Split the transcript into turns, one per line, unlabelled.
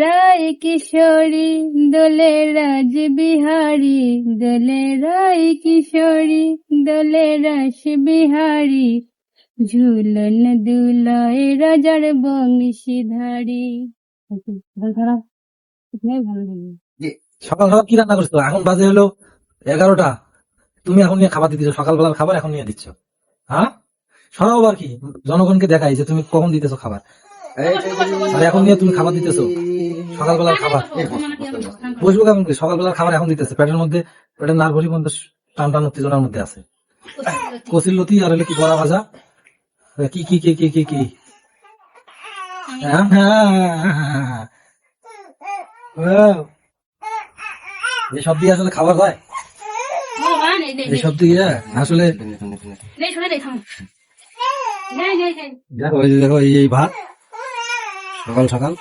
রায় কিশোরী দোলে রাজ বিহারী, দোলে রায় কিশোরী দোলে রাস বিহারী, ঝুলন দুলয় রাজার বংশীধারী। ভালো লাগে।
সকাল সকাল কি রান্না করছো? এখন বাজে হলো 11টা। তুমি এখন নিয়ে খাবার দিতেছো, সকালবেলার খাবার এখন নিয়ে দিচ্ছ? হ্যাঁ, সরাও আর কি, জনগণকে দেখাই যে তুমি কখন দিতেছো খাবার। আর এখন নিয়ে তুমি খাবার দিতেছো, সকালবেলার খাবার। বসবো কেমন করে? সকালবেলার খাবার এখন দিতেছে, পেটের মধ্যে, পেটের নার্ভরির মধ্যে টান টান উত্তেজনার মধ্যে আছে। কচির লতি আর হলে কি বড়া ভাজা, কি কি কি কি কি কি এসব দিয়ে আসলে খাবার হয়? এসব দিয়ে আসলে দেখো, এই যে দেখো, এই ভাত সকাল সকাল